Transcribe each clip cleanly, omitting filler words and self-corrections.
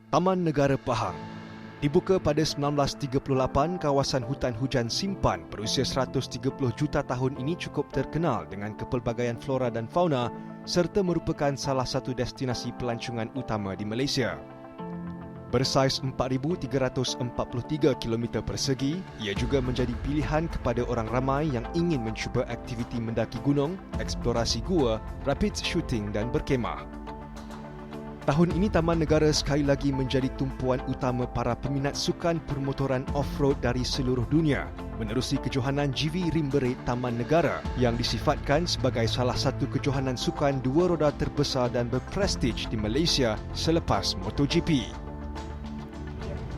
Taman Negara Pahang. Dibuka pada 1938, kawasan hutan hujan simpan berusia 130 juta tahun ini cukup terkenal dengan kepelbagaian flora dan fauna serta merupakan salah satu destinasi pelancongan utama di Malaysia. Bersaiz 4,343 km persegi, ia juga menjadi pilihan kepada orang ramai yang ingin mencuba aktiviti mendaki gunung, eksplorasi gua, rapid shooting dan berkemah. Tahun ini Taman Negara sekali lagi menjadi tumpuan utama para peminat sukan permotoran off-road dari seluruh dunia menerusi kejohanan GV Rim Berit Taman Negara yang disifatkan sebagai salah satu kejohanan sukan dua roda terbesar dan berprestij di Malaysia selepas MotoGP.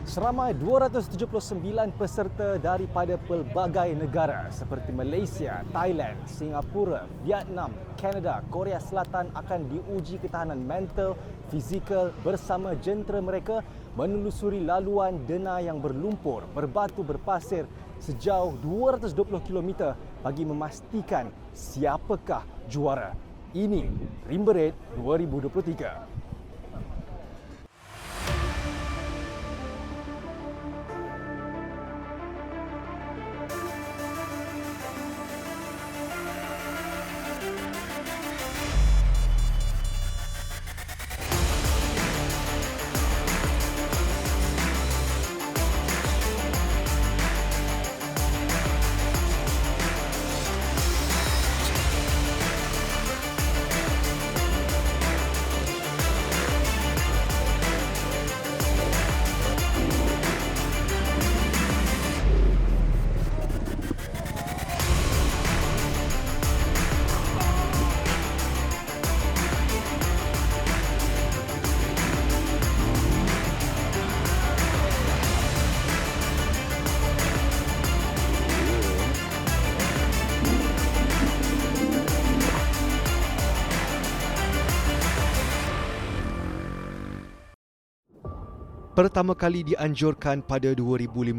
Seramai 279 peserta daripada pelbagai negara seperti Malaysia, Thailand, Singapura, Vietnam, Kanada, Korea Selatan akan diuji ketahanan mental, fizikal bersama jentera mereka menelusuri laluan dena yang berlumpur, berbatu, berpasir sejauh 220 km bagi memastikan siapakah juara. Ini Rim Berit 2023. Pertama kali dianjurkan pada 2015,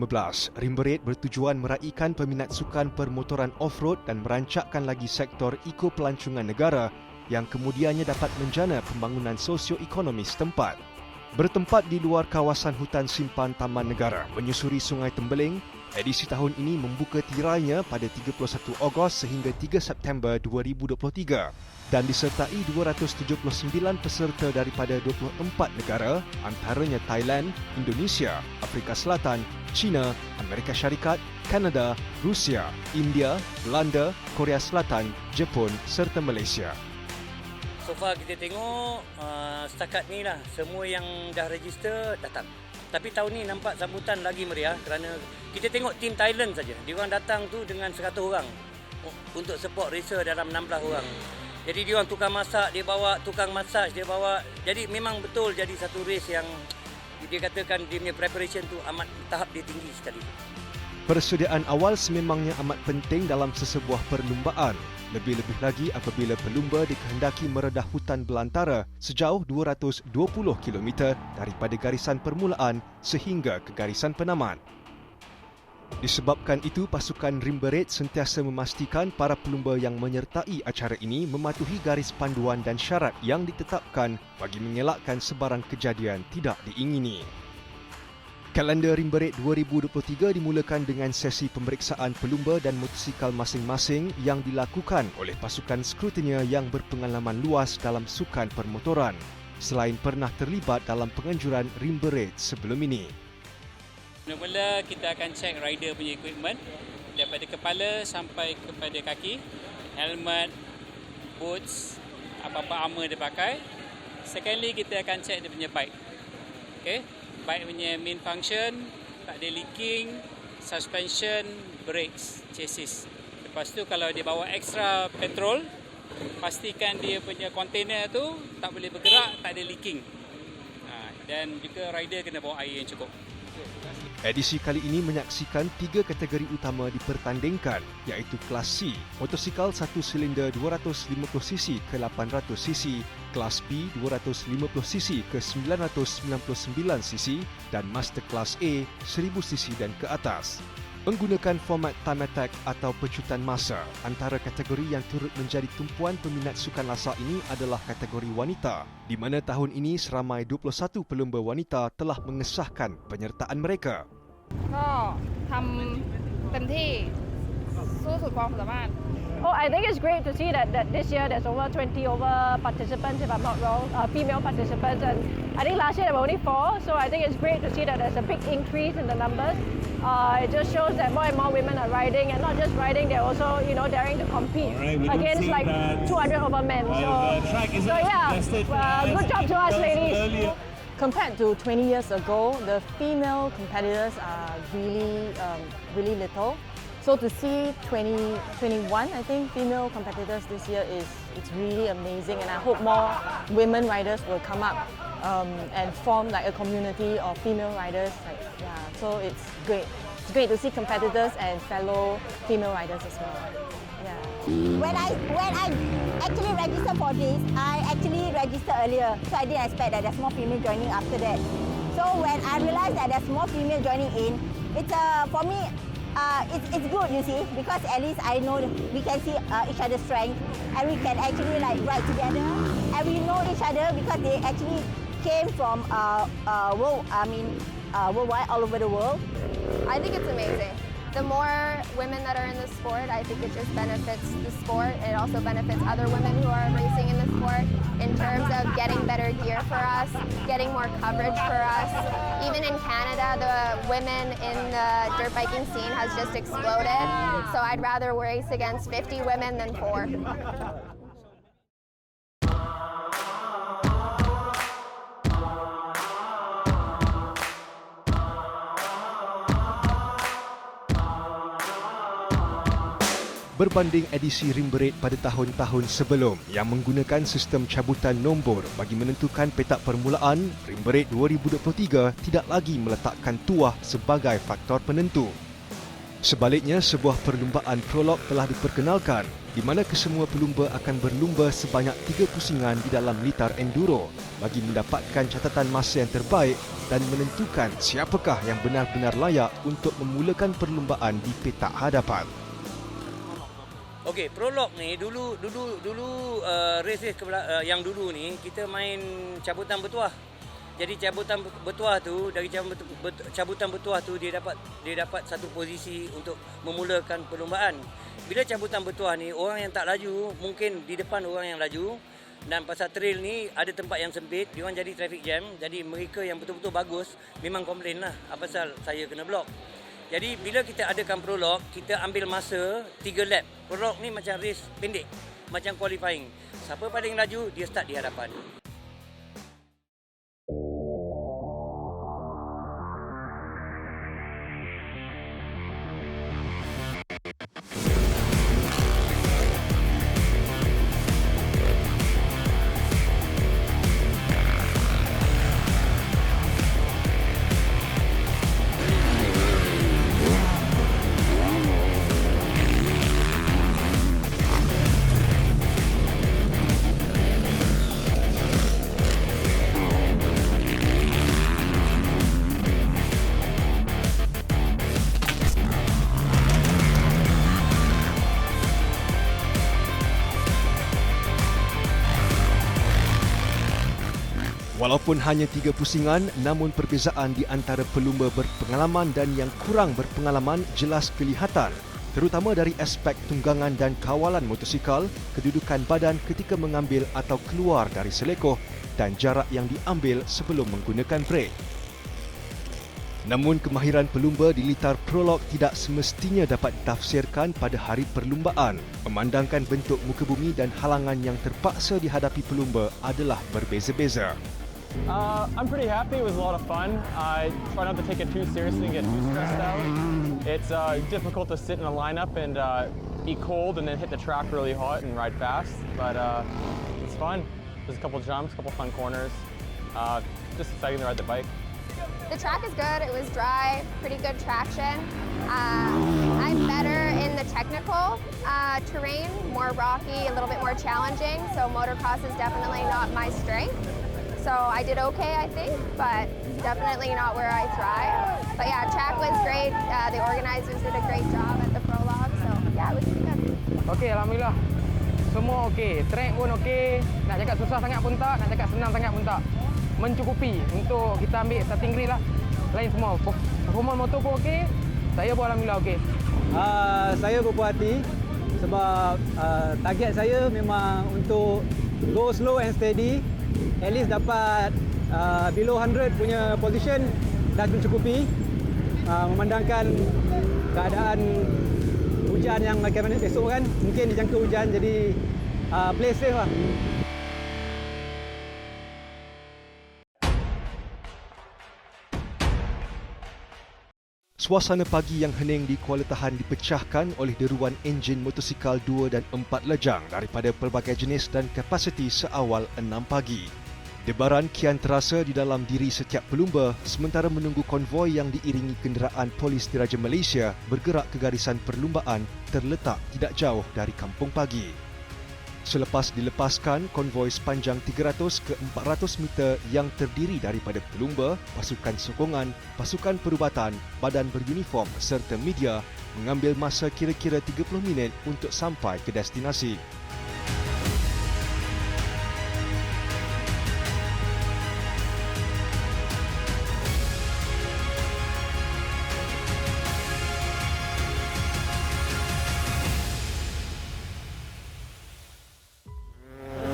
Rim Berit bertujuan meraihkan peminat sukan permotoran off-road dan merancakkan lagi sektor eko-pelancongan negara yang kemudiannya dapat menjana pembangunan sosio-ekonomi setempat. Bertempat di luar kawasan hutan simpan Taman Negara menyusuri Sungai Tembeling, edisi tahun ini membuka tirainya pada 31 Ogos sehingga 3 September 2023 dan disertai 279 peserta daripada 24 negara antaranya Thailand, Indonesia, Afrika Selatan, China, Amerika Syarikat, Kanada, Rusia, India, Belanda, Korea Selatan, Jepun serta Malaysia. So far kita tengok setakat ni lah semua yang dah register datang. Tapi tahun ni nampak sambutan lagi meriah kerana kita tengok tim Thailand saja. Diorang datang tu dengan 100 orang untuk support racer dalam 16 orang. Jadi diorang tukang masak, dia bawa tukang masaj, dia bawa. Jadi memang betul jadi satu race yang dia katakan dia punya preparation tu amat tahap dia tinggi sekali. Persediaan awal sememangnya amat penting dalam sesebuah perlumbaan. Lebih-lebih lagi apabila pelumba dikehendaki meredah hutan belantara sejauh 220 km daripada garisan permulaan sehingga ke garisan penamat. Disebabkan itu, pasukan Rim Berit sentiasa memastikan para pelumba yang menyertai acara ini mematuhi garis panduan dan syarat yang ditetapkan bagi mengelakkan sebarang kejadian tidak diingini. Kalender Rim Berit 2023 dimulakan dengan sesi pemeriksaan pelumba dan motosikal masing-masing yang dilakukan oleh pasukan skrutinia yang berpengalaman luas dalam sukan permotoran, selain pernah terlibat dalam penganjuran Rim Berit sebelum ini. Mula-mula kita akan cek rider punya equipment daripada kepala sampai kepada kaki, helmet, boots, apa-apa armor dia pakai. Secondly, kita akan cek dia punya bike. Okay? Bike punya main function, tak ada leaking, suspension, brakes, chassis. Lepas tu kalau dia bawa extra petrol, pastikan dia punya container tu tak boleh bergerak, tak ada leaking. Dan juga rider kena bawa air yang cukup. Edisi kali ini menyaksikan 3 kategori utama dipertandingkan iaitu Kelas C, motosikal 1 silinder 250cc ke 800cc, Kelas B 250cc ke 999cc dan Master Kelas A 1000cc dan ke atas. Menggunakan format time attack atau pecutan masa, antara kategori yang turut menjadi tumpuan peminat sukan lasak ini adalah kategori wanita, di mana tahun ini seramai 21 pelumba wanita telah mengesahkan penyertaan mereka. ก็ทำเต็มที่สู้สุดความสามารถ Oh, I think it's great to see that this year there's over 20 participants, if I'm not wrong, female participants. And I think last year there were only 4, so I think it's great to see that there's a big increase in the numbers. It just shows that more and more women are riding, and not just riding, they're also, daring to compete against like 200 over men. So yeah, good job to us, ladies. Compared to 20 years ago, the female competitors are really little. So to see 21, I think, female competitors this year it's really amazing, and I hope more women riders will come up and form like a community of female riders. So it's great. It's great to see competitors and fellow female riders as well. Yeah. When I actually registered for this, I actually registered earlier, so I didn't expect that there's more female joining after that. So when I realized that there's more female joining in, it's for me. It's good, you see, because at least I know we can see each other's strength, and we can actually like ride together, and we know each other because they actually came from worldwide, all over the world. I think it's amazing. The more women that are in the sport, I think it just benefits the sport. It also benefits other women who are racing in the sport in terms of getting better gear for us, getting more coverage for us. Even in Canada, the women in the dirt biking scene has just exploded. So I'd rather race against 50 women than 4. Berbanding edisi rim berit pada tahun-tahun sebelum yang menggunakan sistem cabutan nombor bagi menentukan petak permulaan, rim berit 2023 tidak lagi meletakkan tuah sebagai faktor penentu. Sebaliknya, sebuah perlumbaan prolog telah diperkenalkan di mana kesemua pelumba akan berlumba sebanyak 3 pusingan di dalam litar enduro bagi mendapatkan catatan masa yang terbaik dan menentukan siapakah yang benar-benar layak untuk memulakan perlumbaan di petak hadapan. Okey, prolog ni dulu race yang dulu ni kita main cabutan bertuah. Jadi cabutan bertuah tu, dari cabutan bertuah tu dia dapat satu posisi untuk memulakan perlumbaan. Bila cabutan bertuah ni orang yang tak laju mungkin di depan orang yang laju, dan pasal trail ni ada tempat yang sempit, diorang jadi traffic jam. Jadi mereka yang betul-betul bagus memang komplain lah apa pasal saya kena blok. Jadi bila kita adakan prolog, kita ambil masa 3 lap. Prolog ni macam race pendek, macam qualifying. Siapa paling laju, dia start di hadapan. Walaupun hanya 3 pusingan, namun perbezaan di antara pelumba berpengalaman dan yang kurang berpengalaman jelas kelihatan, terutama dari aspek tunggangan dan kawalan motosikal, kedudukan badan ketika mengambil atau keluar dari selekoh dan jarak yang diambil sebelum menggunakan brek. Namun kemahiran pelumba di litar prolog tidak semestinya dapat ditafsirkan pada hari perlumbaan, memandangkan bentuk muka bumi dan halangan yang terpaksa dihadapi pelumba adalah berbeza-beza. I'm pretty happy. It was a lot of fun. I try not to take it too seriously and get too stressed out. It's difficult to sit in a lineup and be cold and then hit the track really hot and ride fast, but it's fun. There's a couple jumps, a couple fun corners. Just exciting to ride the bike. The track is good. It was dry, pretty good traction. I'm better in the technical terrain, more rocky, a little bit more challenging, so motocross is definitely not my strength. So I did okay, I think, but definitely not where I thrive. But yeah, track was great. The organizers did a great job at the prologue. So yeah, it was pretty good. Okey, alhamdulillah. Semua okey. Track pun okey. Nak cakap susah sangat pun tak, nak cakap senang sangat pun tak. Mencukupi untuk kita ambil starting grid lah. Lain semua. Performance motor pun okey. Saya pun alhamdulillah okey. Saya berpuas hati sebab target saya memang untuk go slow and steady. At least dapat below 100 punya position dah mencukupi. Memandangkan keadaan hujan yang akan esok kan, mungkin dijangka hujan, jadi play safe lah. Suasana pagi yang hening di Kuala Tahan dipecahkan oleh deruan enjin motosikal 2 dan 4 lejang daripada pelbagai jenis dan kapasiti seawal 6 pagi. Debaran kian terasa di dalam diri setiap pelumba sementara menunggu konvoi yang diiringi kenderaan Polis Diraja Malaysia bergerak ke garisan perlumbaan terletak tidak jauh dari Kampung Pagi. Selepas dilepaskan, konvoi sepanjang 300 ke 400 meter yang terdiri daripada pelumba, pasukan sokongan, pasukan perubatan, badan beruniform serta media mengambil masa kira-kira 30 minit untuk sampai ke destinasi.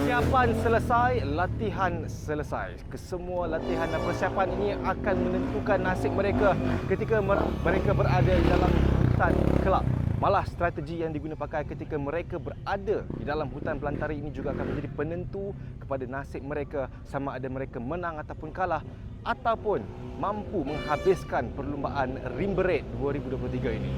Persiapan selesai, latihan selesai. Kesemua latihan dan persiapan ini akan menentukan nasib mereka ketika mereka berada di dalam hutan kelab. Malah strategi yang diguna pakai ketika mereka berada di dalam hutan belantara ini juga akan menjadi penentu kepada nasib mereka, sama ada mereka menang ataupun kalah ataupun mampu menghabiskan perlumbaan Rim Beret 2023 ini.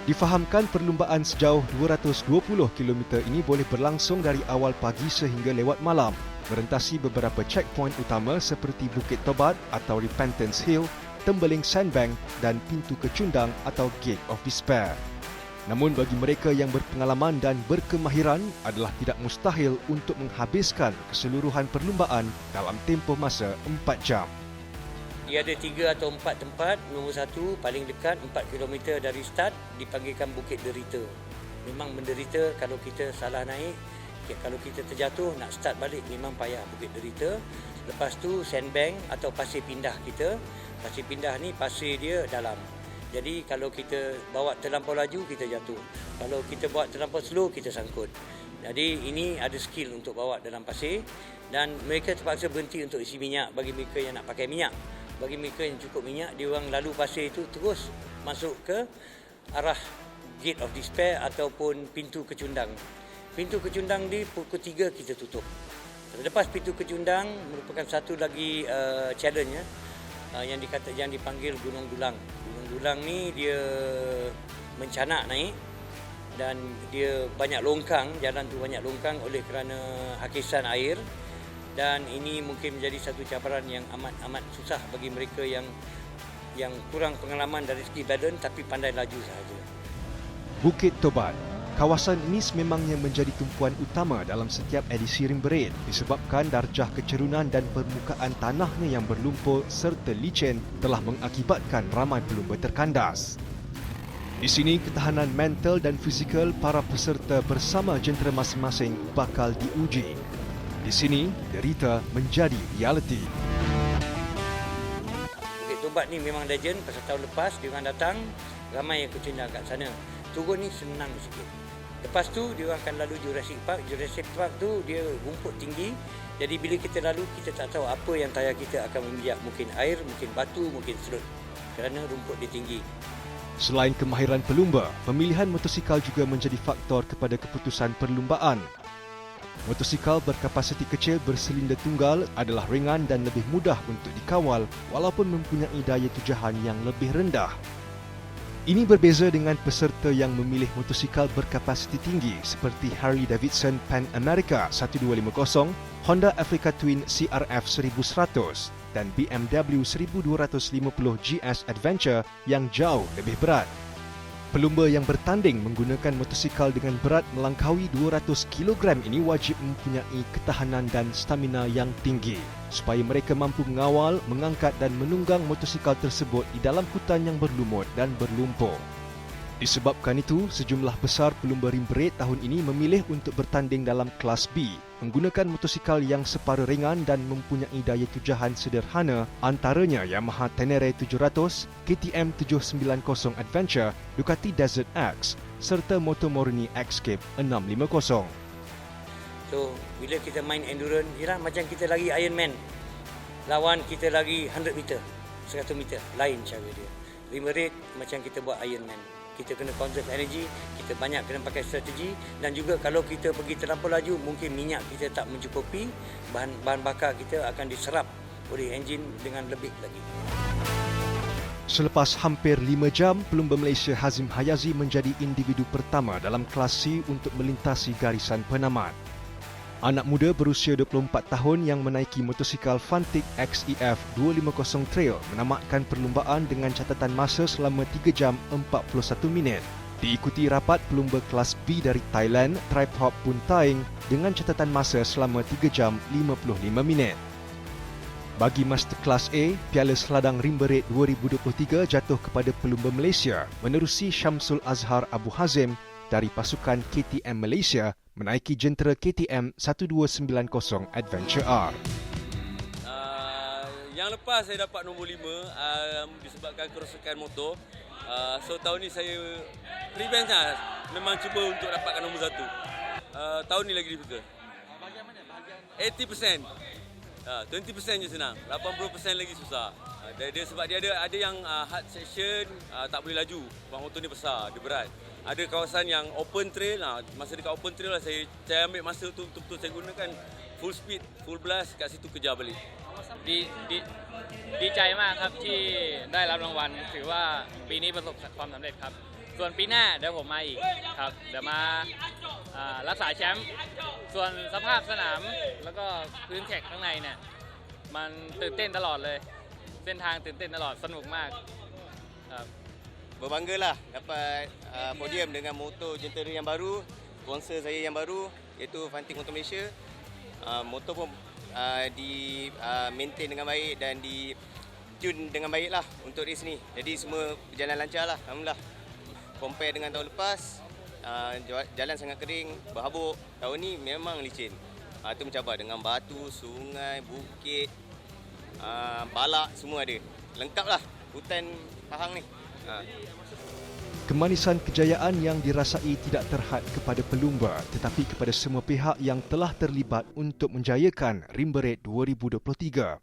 Difahamkan perlumbaan sejauh 220 km ini boleh berlangsung dari awal pagi sehingga lewat malam, merentasi beberapa checkpoint utama seperti Bukit Tobat atau Repentance Hill, Tembeling Sandbank dan Pintu Kecundang atau Gate of Despair. Namun bagi mereka yang berpengalaman dan berkemahiran adalah tidak mustahil untuk menghabiskan keseluruhan perlumbaan dalam tempoh masa 4 jam. Dia ada 3 atau 4 tempat. Nombor 1 paling dekat 4 km dari start dipanggilkan Bukit Derita. Memang menderita kalau kita salah naik. Kalau kita terjatuh nak start balik memang payah Bukit Derita. Lepas tu sandbank atau pasir pindah kita. Pasir pindah ni pasir dia dalam. Jadi kalau kita bawa terlampau laju kita jatuh. Kalau kita bawa terlampau slow kita sangkut. Jadi ini ada skill untuk bawa dalam pasir dan mereka terpaksa berhenti untuk isi minyak bagi mereka yang nak pakai minyak. Bagi mereka yang cukup minyak, dia orang lalu pasir itu terus masuk ke arah Gate of Despair ataupun Pintu Kecundang. Pintu Kecundang di pukul 3 kita tutup. Lepas Pintu Kecundang merupakan satu lagi challenge yang dipanggil Gunung Dulang. Gunung Dulang ni dia mencanak naik dan dia banyak longkang, jalan tu banyak longkang oleh kerana hakisan air, dan ini mungkin menjadi satu cabaran yang amat susah bagi mereka yang kurang pengalaman dari segi badan tapi pandai laju sahaja. Bukit Tobat. Kawasan ini sememangnya menjadi tumpuan utama dalam setiap edisi Ring Berit disebabkan darjah kecerunan dan permukaan tanahnya yang berlumpur serta licin telah mengakibatkan ramai pelumba terkandas. Di sini, ketahanan mental dan fizikal para peserta bersama jentera masing-masing bakal diuji. Di sini, derita menjadi realiti. Bukit Tobat ni memang legend. Pasal tahun lepas, dia orang datang, ramai yang kecenderang kat sana. Turun ni senang sikit. Lepas tu, dia orang akan lalu Jurassic Park. Jurassic Park tu, dia rumput tinggi. Jadi, bila kita lalu, kita tak tahu apa yang tayar kita akan menginjak. Mungkin air, mungkin batu, mungkin serut. Kerana rumput dia tinggi. Selain kemahiran pelumba, pemilihan motosikal juga menjadi faktor kepada keputusan perlumbaan. Motosikal berkapasiti kecil bersilinder tunggal adalah ringan dan lebih mudah untuk dikawal walaupun mempunyai daya tujahan yang lebih rendah. Ini berbeza dengan peserta yang memilih motosikal berkapasiti tinggi seperti Harley Davidson Pan America 1250, Honda Africa Twin CRF 1100 dan BMW 1250 GS Adventure yang jauh lebih berat. Pelumba yang bertanding menggunakan motosikal dengan berat melangkaui 200 kg ini wajib mempunyai ketahanan dan stamina yang tinggi supaya mereka mampu mengawal, mengangkat dan menunggang motosikal tersebut di dalam hutan yang berlumut dan berlumpur. Disebabkan itu, sejumlah besar pelumba Ring Berit tahun ini memilih untuk bertanding dalam kelas B, menggunakan motosikal yang separa ringan dan mempunyai daya tujahan sederhana antaranya Yamaha Tenere 700, KTM 790 Adventure, Ducati Desert X serta Motomorni Escape 650. So, bila kita main endurance, ialah macam kita lari Ironman. Lawan kita lari 100 meter, 100 meter, lain cara dia. Ring Berit macam kita buat Ironman. Kita kena conserve energy, kita banyak kena pakai strategi dan juga kalau kita pergi terlampau laju, mungkin minyak kita tak mencukupi, bahan bakar kita akan diserap oleh enjin dengan lebih lagi. Selepas hampir 5 jam, pelumba Malaysia Hazim Hayazi menjadi individu pertama dalam kelas C untuk melintasi garisan penamat. Anak muda berusia 24 tahun yang menaiki motosikal Fantic XEF 250 Trail menamatkan perlumbaan dengan catatan masa selama 3 jam 41 minit. Diikuti rapat pelumba kelas B dari Thailand, Tribe Hop Puntaing dengan catatan masa selama 3 jam 55 minit. Bagi Master Kelas A, Piala Seladang Ring Berit 2023 jatuh kepada pelumba Malaysia menerusi Syamsul Azhar Abu Hazim dari pasukan KTM Malaysia menaiki jentera KTM 1290 Adventure R. Yang lepas saya dapat nombor 5 disebabkan kerosakan motor. So tahun ni saya revenge lah. Memang cuba untuk dapatkan nombor 1. Tahun ni lagi difficult. 80%. 20% je senang. 80% lagi susah. Dia sebab dia ada yang hard section tak boleh laju. Sebab motor ni besar, dia berat. Ada kawasan yang open trail, masa dekat open trail lah saya ambil masa tu betul-betul saya gunakan full speed, full blast kat situ kejar balik. ดีใจมากครับที่ได้รับรางวัลถือว่าปีนี้ประสบความสำเร็จครับส่วนปีหน้าเดี๋ยวผมมาอีกครับเดี๋ยวมารักษาแชมป์ส่วนสภาพสนามแล้วก็พื้นแท็กข้างในเนี่ยมันตื่นเต้นตลอดเลยเส้นทางตื่นเต้นตลอดสนุกมากครับ Berbanggalah dapat podium dengan motor jentera yang baru, sponsor saya yang baru iaitu Fantic Motor Malaysia. Motor pun di maintain dengan baik dan di tune dengan baik lah untuk race ni. Jadi semua berjalan lancar lah, alhamdulillah. Compare dengan tahun lepas, jalan sangat kering, berhabuk. Tahun ni memang licin. Itu mencabar dengan batu, sungai, bukit, balak semua ada. Lengkap lah hutan Pahang ni. Kemanisan kejayaan yang dirasai tidak terhad kepada pelumba tetapi kepada semua pihak yang telah terlibat untuk menjayakan Ring Berit 2023.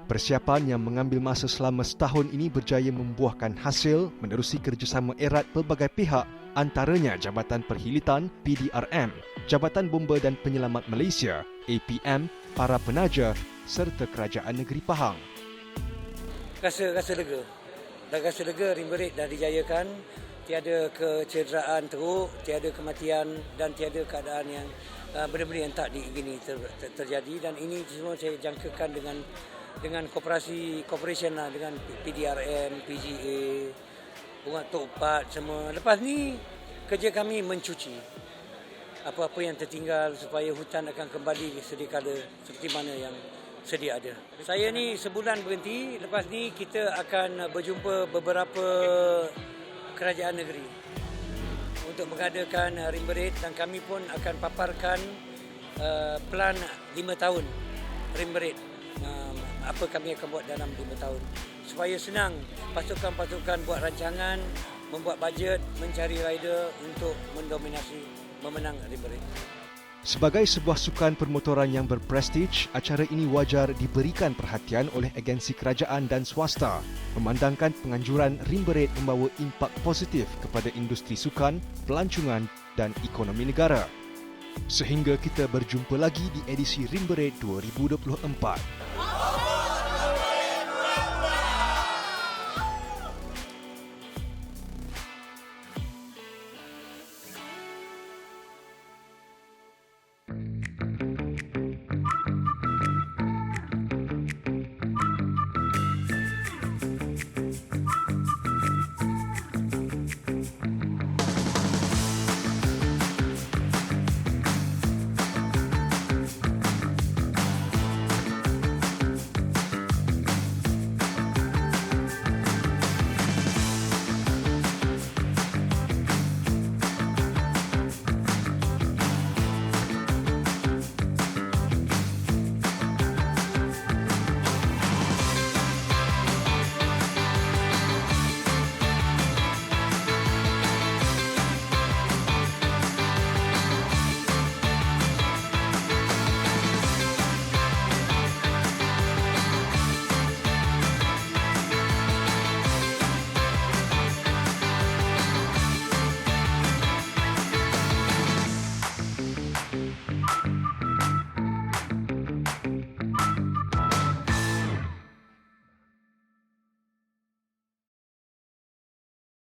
Persiapan yang mengambil masa selama setahun ini berjaya membuahkan hasil menerusi kerjasama erat pelbagai pihak antaranya Jabatan Perhilitan PDRM, Jabatan Bomba dan Penyelamat Malaysia APM, para penaja serta Kerajaan Negeri Pahang. Rasa lega. Dah rasa lega Ring Berit dah dijayakan. tiada kecederaan teruk, tiada kematian dan tiada keadaan yang benda-benda yang tak diingini terjadi, dan ini semua saya jangkakan dengan cooperation lah dengan PDRM, PGA, Bunga Tok Pat semua. Lepas ni kerja kami mencuci apa-apa yang tertinggal supaya hutan akan kembali sedia kala seperti mana yang sedia ada. Saya ni sebulan berhenti, lepas ni kita akan berjumpa beberapa kerajaan negeri untuk mengadakan rim parade, dan kami pun akan paparkan plan 5 tahun rim parade. Apa kami akan buat dalam 5 tahun supaya senang pasukan-pasukan buat rancangan, membuat bajet, mencari rider untuk mendominasi, memenang rim parade. Sebagai sebuah sukan permotoran yang berprestij, acara ini wajar diberikan perhatian oleh agensi kerajaan dan swasta, memandangkan penganjuran rim parade membawa impak positif kepada industri sukan, pelancongan dan ekonomi negara. Sehingga kita berjumpa lagi di edisi Rim Parade 2024.